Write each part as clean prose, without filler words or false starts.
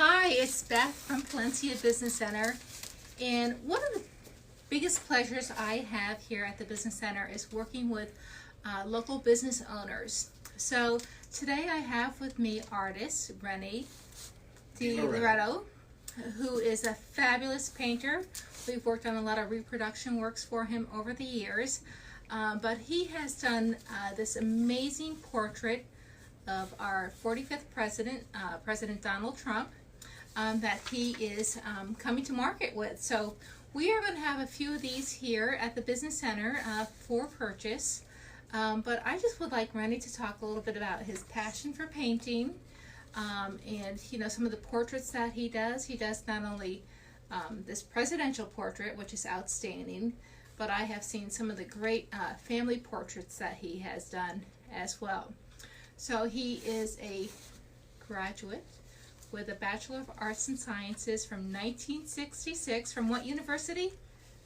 Hi, it's Beth from Palencia Business Center, and one of the biggest pleasures I have here at the Business Center is working with local business owners. So today I have with me artist Rennie DiLoreto, who is a fabulous painter. We've worked on a lot of reproduction works for him over the years, but he has done this amazing portrait of our 45th president, President Donald Trump, that he is coming to market with. So we are going to have a few of these here at the Business Center for purchase. But I just would like Rennie to talk a little bit about his passion for painting, and some of the portraits that he does. He does not only this presidential portrait, which is outstanding, but I have seen some of the great family portraits that he has done as well. So he is a graduate with a Bachelor of Arts and Sciences from 1966. From what university?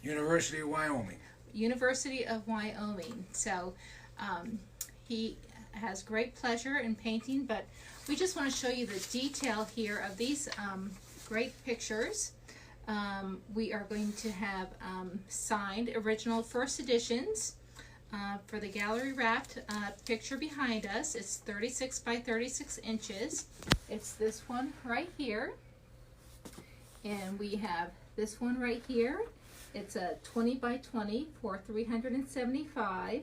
University of Wyoming. University of Wyoming. So he has great pleasure in painting, but we just want to show you the detail here of these great pictures. We are going to have signed original first editions. For the gallery wrapped picture behind us, it's 36 by 36 inches. It's this one right here, and we have this one right here. It's a 20 by 20 for 375,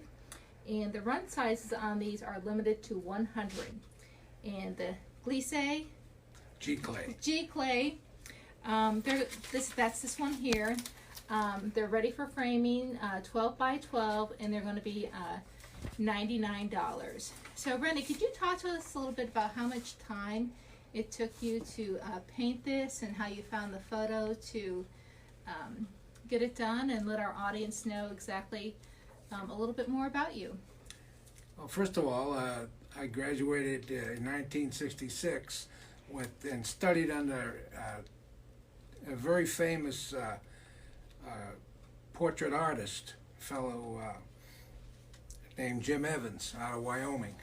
and the run sizes on these are limited to 100. And the glisse G clay, that's this one here. They're ready for framing, 12 by 12, and they're going to be $99. So Rennie, could you talk to us a little bit about how much time it took you to paint this, and how you found the photo to get it done, and let our audience know exactly a little bit more about you? Well, first of all, I graduated in 1966 and studied under a very famous portrait artist, fellow named Jim Evans out of Wyoming.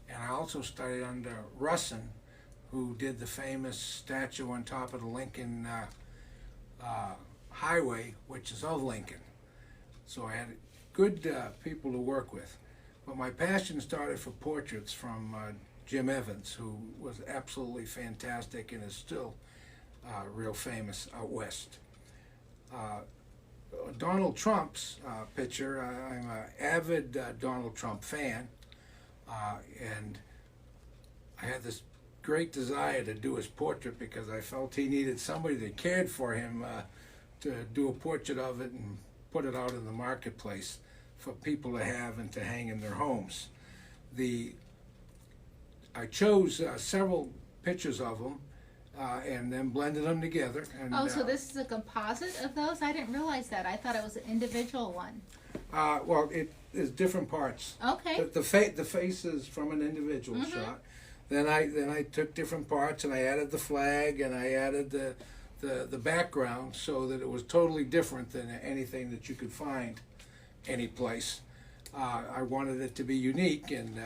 And I also studied under Russin, who did the famous statue on top of the Lincoln Highway, which is of Lincoln. So I had good people to work with. But my passion started for portraits from Jim Evans, who was absolutely fantastic and is still real famous out west. Donald Trump's picture, I'm an avid Donald Trump fan, and I had this great desire to do his portrait because I felt he needed somebody that cared for him to do a portrait of it and put it out in the marketplace for people to have and to hang in their homes. I chose several pictures of him and then blended them together. And, so this is a composite of those? I didn't realize that. I thought it was an individual one. Well, it is different parts. Okay. The face is from an individual shot. Then I took different parts and I added the flag and I added the background so that it was totally different than anything that you could find any place. I wanted it to be unique, and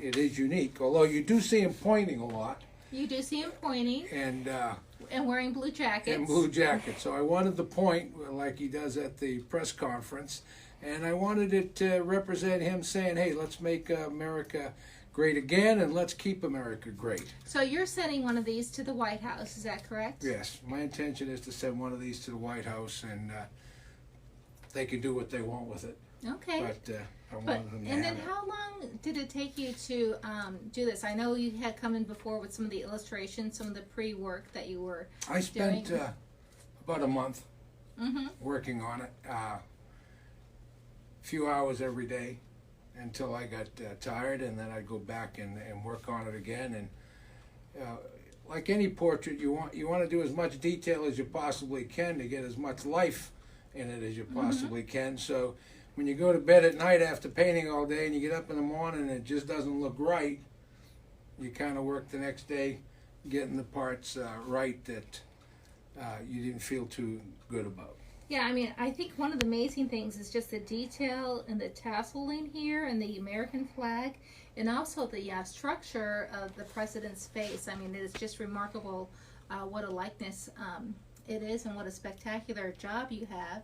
it is unique. Although you do see him pointing a lot. You do see him pointing. And wearing blue jackets. And blue jackets. So I wanted the point like he does at the press conference, and I wanted it to represent him saying, hey, let's make America great again, and let's keep America great. So you're sending one of these to the White House, is that correct? Yes. My intention is to send one of these to the White House, and they can do what they want with it. Okay. But I wanted them to and have then it. how long did it take you to do this? I know you had come in before with some of the illustrations, some of the pre-work that you were I spent doing. about a month working on it. A few hours every day until I got tired, and then I'd go back and work on it again. And like any portrait, you want to do as much detail as you possibly can to get as much life in it as you possibly can. So when you go to bed at night after painting all day and you get up in the morning and it just doesn't look right, you kind of work the next day getting the parts right that you didn't feel too good about. Yeah, I mean, I think one of the amazing things is just the detail and the tasseling here and the American flag, and also the structure of the president's face. I mean, it is just remarkable what a likeness it is, and what a spectacular job you have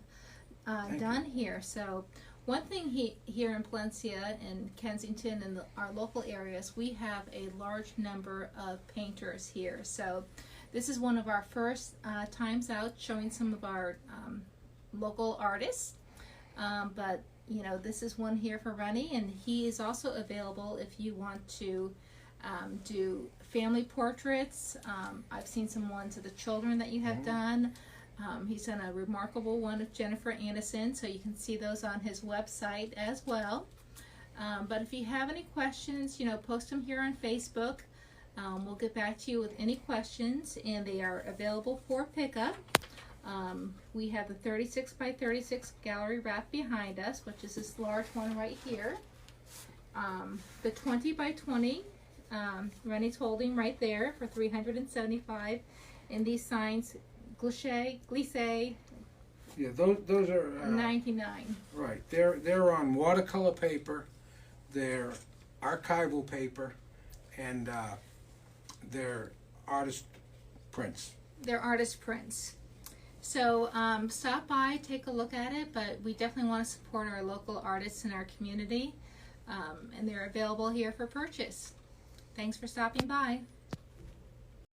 Thank done here. So one thing here in Palencia and Kensington and our local areas, we have a large number of painters here. So this is one of our first times out showing some of our local artists. But you know, this is one here for Rennie, and he is also available if you want to do family portraits. I've seen some ones of the children that you have done. He's done a remarkable one of Jennifer Aniston, so you can see those on his website as well. But if you have any questions, you know, post them here on Facebook. We'll get back to you with any questions, and they are available for pickup. We have the 36 by 36 gallery rack behind us, which is this large one right here. The 20 by 20, Rennie's holding right there for $375, and these signs, glisse, Yeah, those are $99. right. They're on watercolor paper, they're archival paper, and they're artist prints. They're artist prints. So stop by, take a look at it, but we definitely want to support our local artists in our community, and they're available here for purchase. Thanks for stopping by.